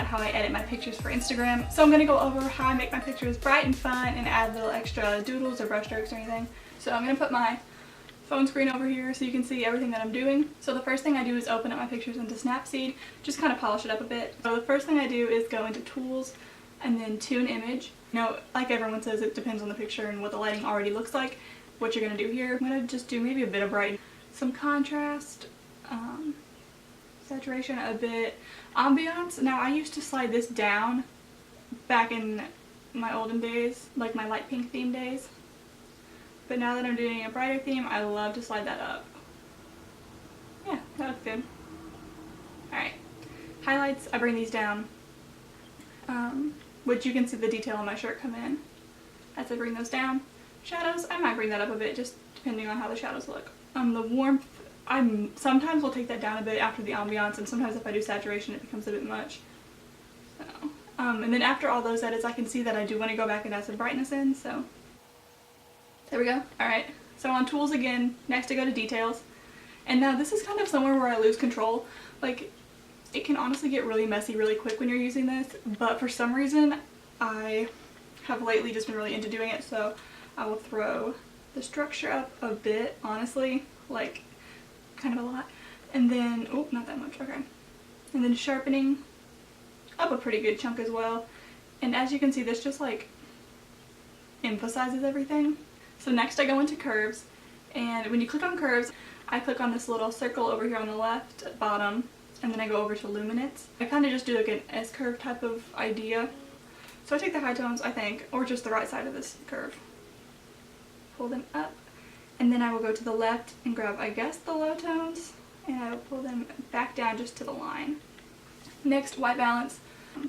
about how I edit my pictures for Instagram. So I'm going to go over how I make my pictures bright and fun and add little extra doodles or brush strokes or anything. So I'm going to put my phone screen over here so you can see everything that I'm doing. So the first thing I do is open up my pictures into Snapseed, just kind of polish it up a bit. So the first thing I do is go into Tools and then Tune Image. You know, like everyone says, it depends on the picture and what the lighting already looks like, what you're going to do here. I'm going to just do maybe a bit of bright, some contrast, saturation, a bit ambiance. Now I used to slide this down back in my olden days, like my light pink theme days. But now that I'm doing a brighter theme, I love to slide that up. Yeah, that looks good. Alright. Highlights, I bring these down. Which you can see the detail on my shirt come in as I bring those down. Shadows, I might bring that up a bit, just depending on how the shadows look. The warmth, I sometimes will take that down a bit after the ambiance, and sometimes if I do saturation it becomes a bit much. So, and then after all those edits I can see that I do want to go back and add some brightness in, so there we go. Alright, so on Tools again, next I go to Details. And now this is kind of somewhere where I lose control. Like, it can honestly get really messy really quick when you're using this, but for some reason I have lately just been really into doing it, so I will throw the structure up a bit, honestly, like kind of a lot. And then, oh, not that much, okay. And then sharpening up a pretty good chunk as well. And as you can see, this just like emphasizes everything. So next I go into Curves, and when you click on Curves, I click on this little circle over here on the left bottom, and then I go over to Luminance. I kind of just do like an S-curve type of idea. So I take the high tones, I think, or just the right side of this curve, pull them up, and then I will go to the left and grab, I guess, the low tones, and I will pull them back down just to the line. Next, white balance.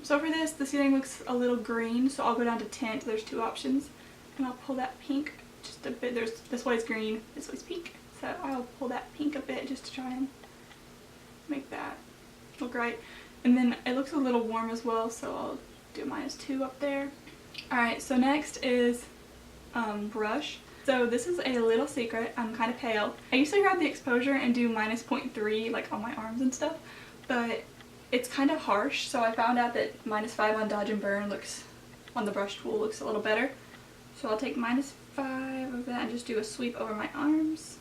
So for this, the ceiling looks a little green, so I'll go down to Tint. There's two options, and I'll pull that pink just a bit. This way's green, this way's pink, so I'll pull that pink a bit just to try and make that look right. And then it looks a little warm as well, so I'll do -2 up there. Alright, so next is brush. So this is a little secret. I'm kind of pale. I used to grab the exposure and do -0.3 like on my arms and stuff, but it's kind of harsh, so I found out that -5 on Dodge and Burn looks, on the brush tool, looks a little better. So I'll take -5 of that and just do a sweep over my arms.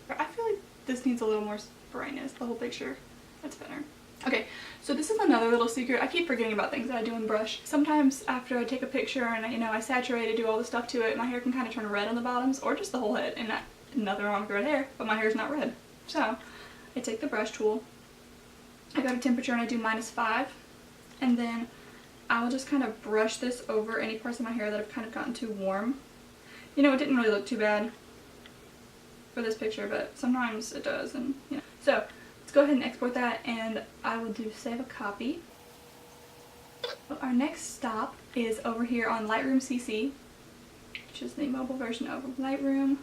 I feel like this needs a little more brightness, the whole picture. That's better. Okay, so this is another little secret. I keep forgetting about things that I do in brush. Sometimes after I take a picture and I saturate it, do all the stuff to it, my hair can kind of turn red on the bottoms, or just the whole head, and nothing wrong with red hair, but my hair's not red. So I take the brush tool, I go to temperature and I do -5, and then I will just kind of brush this over any parts of my hair that have kind of gotten too warm. You know, it didn't really look too bad for this picture, but sometimes it does, and you know. So let's go ahead and export that, and I will do save a copy. Our next stop is over here on Lightroom CC, which is the mobile version of Lightroom.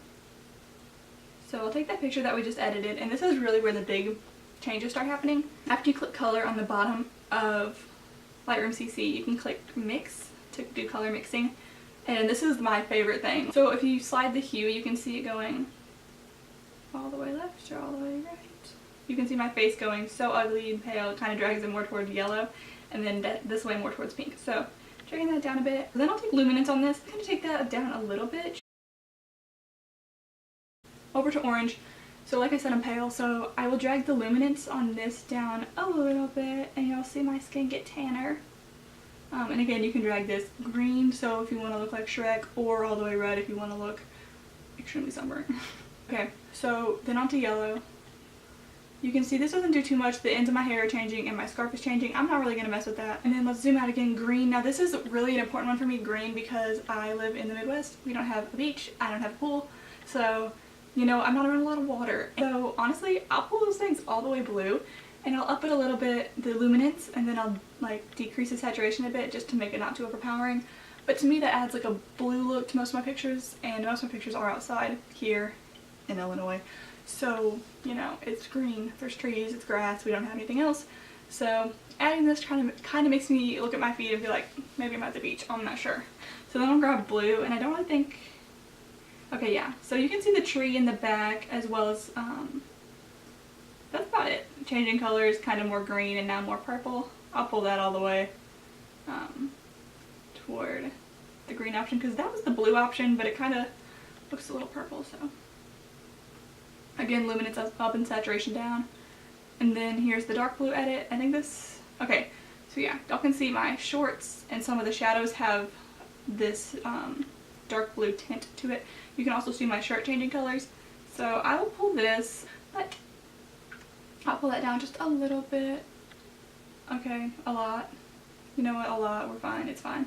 So I'll take that picture that we just edited, and this is really where the big changes start happening. After you click color on the bottom of Lightroom CC, you can click mix to do color mixing, and this is my favorite thing. So if you slide the hue, you can see it going all the way left or all the way right. You can see my face going so ugly and pale, it kind of drags it more towards yellow, and then this way more towards pink. So dragging that down a bit. Then I'll take luminance on this, kind of take that down a little bit. Over to orange. So like I said, I'm pale, so I will drag the luminance on this down a little bit, and you'll see my skin get tanner. And again, you can drag this green, so if you want to look like Shrek, or all the way red if you want to look extremely sunburnt. Okay, so then onto yellow. You can see this doesn't do too much. The ends of my hair are changing and my scarf is changing. I'm not really going to mess with that. And then let's zoom out again. Green. Now this is really an important one for me, green, because I live in the Midwest. We don't have a beach. I don't have a pool. So, you know, I'm not around a lot of water. So honestly, I'll pull those things all the way blue, and I'll up it a little bit, the luminance, and then I'll like decrease the saturation a bit just to make it not too overpowering. But to me that adds like a blue look to most of my pictures, and most of my pictures are outside here in Illinois. So, you know, it's green, there's trees, it's grass, we don't have anything else. So adding this kind of makes me look at my feet and be like, maybe I'm at the beach, I'm not sure. So then I'll grab blue, and I don't really think, okay, yeah. So you can see the tree in the back, as well as, that's about it. Changing colors, kind of more green and now more purple. I'll pull that all the way toward the green option, because that was the blue option, but it kind of looks a little purple. So again, luminance up and saturation down. And then here's the dark blue edit. I think this, okay, so yeah, y'all can see my shorts and some of the shadows have this dark blue tint to it. You can also see my shirt changing colors. So I will pull this, but I'll pull that down just a little bit. Okay, a lot. You know what, a lot, we're fine, it's fine.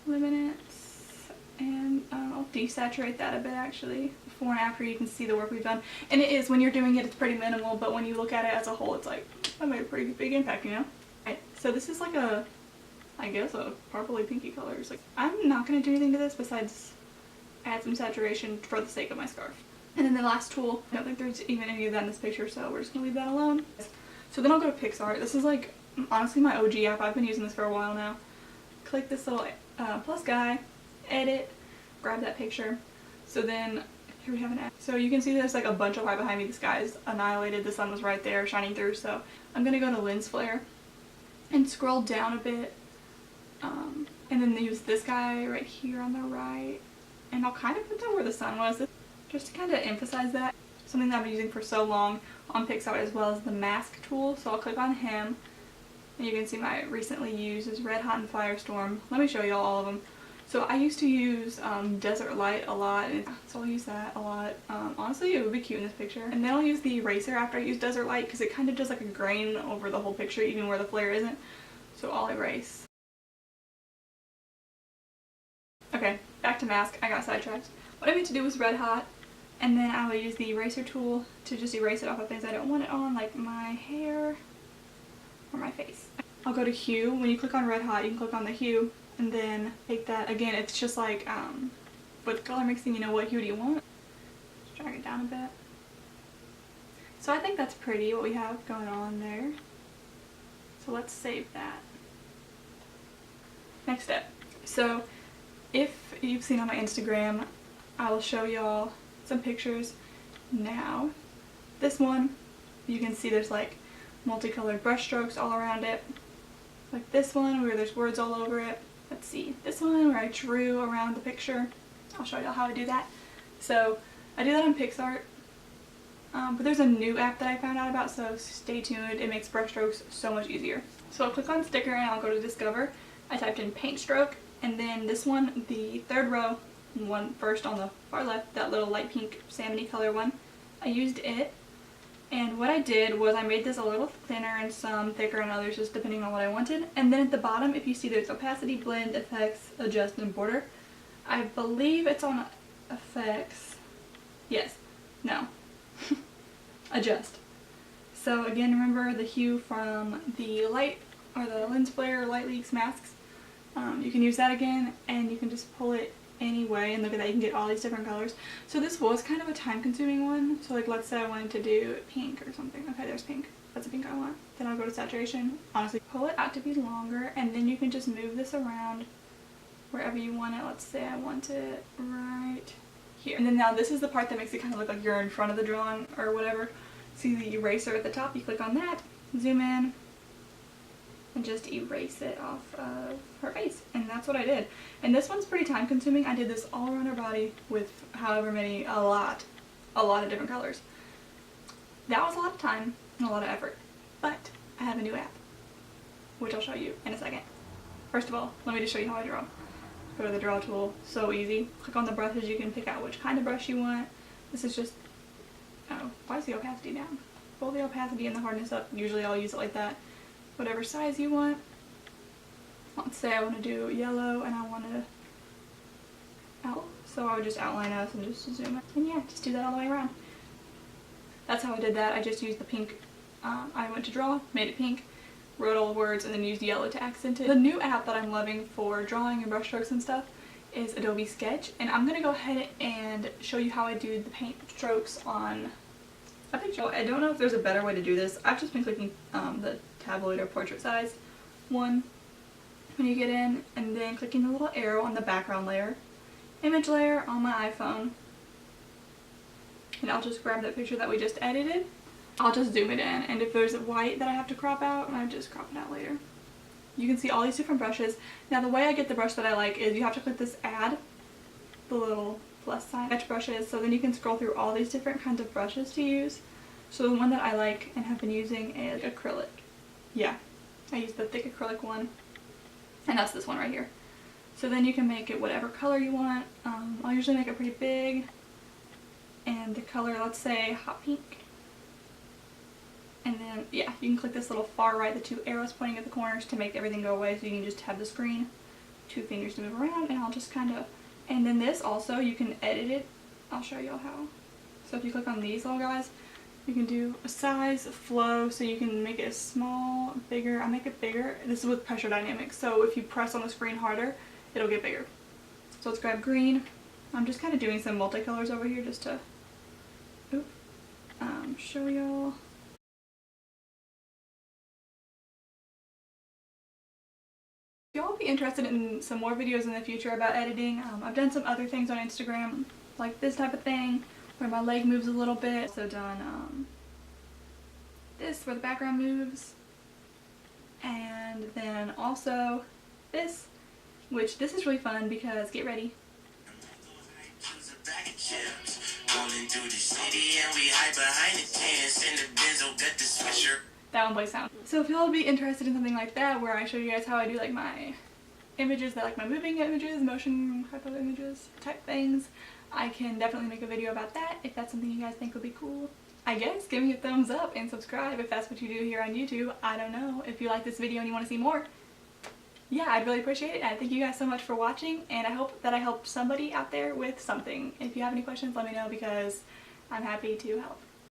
Luminance, and I'll desaturate that a bit actually. Before and after, you can see the work we've done. And it is, when you're doing it, it's pretty minimal, but when you look at it as a whole, it's like, that made a pretty big impact, you know? Right, so this is like a, I guess, a purpley pinky color. It's like, I'm not going to do anything to this besides add some saturation for the sake of my scarf. And then the last tool, I don't think there's even any of that in this picture, so we're just going to leave that alone. So then I'll go to Picsart. This is like, honestly, my OG app. I've been using this for a while now. Click this little plus guy, edit, grab that picture. So then, here we have an app. So you can see there's like a bunch of light behind me. The sky is annihilated. The sun was right there shining through. So I'm going to go to lens flare and scroll down a bit. And then use this guy right here on the right. And I'll kind of put that where the sun was, just to kind of emphasize that. Something that I've been using for so long on Picsart, as well as the mask tool. So I'll click on him. And you can see my recently used is Red Hot and Firestorm. Let me show y'all all of them. So I used to use Desert Light a lot, and so I'll use that a lot. Honestly, it would be cute in this picture. And then I'll use the eraser after I use Desert Light, because it kind of does like a grain over the whole picture, even where the flare isn't. So I'll erase. Okay, back to mask. I got sidetracked. What I meant to do was Red Hot, and then I will use the eraser tool to just erase it off of things I don't want it on, like my hair or my face. I'll go to hue. When you click on Red Hot, you can click on the hue, and then take that. Again, it's just like with color mixing, you know, what hue do you want? Just drag it down a bit. So I think that's pretty, what we have going on there. So let's save that. Next step. So if you've seen on my Instagram, I will show y'all some pictures now. This one, you can see there's like multicolored brush strokes all around it. Like this one where there's words all over it. Let's see, this one where I drew around the picture. I'll show y'all how I do that. So I do that on Picsart, but there's a new app that I found out about, so stay tuned. It makes brush strokes so much easier. So I'll click on sticker and I'll go to discover. I typed in paint stroke, and then this one, the third row, one first on the far left, that little light pink salmony color one, I used it. And what I did was I made this a little thinner and some thicker and others, just depending on what I wanted. And then at the bottom, if you see, there's opacity, blend, effects, adjust, and border. I believe it's on effects. Yes. No. Adjust. So again, remember the hue from the light, or the lens flare, light leaks, masks. You can use that again, and you can just pull it anyway, and look at that, you can get all these different colors. So this was kind of a time-consuming one. So like, let's say I wanted to do pink or something. Okay, there's pink. That's the pink I want. Then I'll go to saturation. Honestly, pull it out to be longer, and then you can just move this around wherever you want it. Let's say I want it right here. And then now this is the part that makes it kind of look like you're in front of the drawing or whatever. See the eraser at the top? You click on that, zoom in, and just erase it off of her face. And that's what I did. And this one's pretty time consuming. I did this all around her body with however many, a lot of different colors. That was a lot of time and a lot of effort. But I have a new app, which I'll show you in a second. First of all, let me just show you how I draw. Go to the draw tool, so easy. Click on the brushes, you can pick out which kind of brush you want. This is just, oh, why is the opacity down? Pull the opacity and the hardness up. Usually I'll use it like that. Whatever size you want. Let's say I want to do yellow and I want to out, so I would just outline us and just zoom in. And yeah, just do that all the way around. That's how I did that. I just used the pink. I went to draw, made it pink, wrote all the words, and then used yellow to accent it. The new app that I'm loving for drawing and brush strokes and stuff is Adobe Sketch, and I'm going to go ahead and show you how I do the paint strokes on a picture. I don't know if there's a better way to do this. I've just been clicking the tabloid or portrait size one when you get in, and then clicking the little arrow on the background layer, image layer on my iPhone, and I'll just grab that picture that we just edited, I'll just zoom it in, and if there's white that I have to crop out, I just crop it out later. You can see all these different brushes. Now the way I get the brush that I like is you have to click this add, the little plus sign, sketch brushes, so then you can scroll through all these different kinds of brushes to use. So the one that I like and have been using is acrylic. Yeah, I use the thick acrylic one, and that's this one right here. So then you can make it whatever color you want. I'll usually make it pretty big, and the color, let's say hot pink. And then, yeah, you can click this little far right, the two arrows pointing at the corners to make everything go away, so you can just have the screen, 2 fingers to move around, and I'll just kind of, and then this also, you can edit it. I'll show y'all how. So if you click on these little guys, you can do a size, flow, so you can make it small, bigger. I make it bigger. This is with pressure dynamics, so if you press on the screen harder, it'll get bigger. So let's grab green. I'm just kind of doing some multicolors over here just to show y'all. If y'all be interested in some more videos in the future about editing, I've done some other things on Instagram, like this type of thing, where my leg moves a little bit. Also done this, where the background moves. And then also this, which this is really fun because, get ready. That one plays sound. So if y'all would be interested in something like that, where I show you guys how I do like my images, that like my moving images, motion type of images, type things, I can definitely make a video about that if that's something you guys think would be cool. I guess give me a thumbs up and subscribe if that's what you do here on YouTube. I don't know. If you like this video and you want to see more, yeah, I'd really appreciate it. And thank you guys so much for watching, and I hope that I helped somebody out there with something. If you have any questions, let me know because I'm happy to help.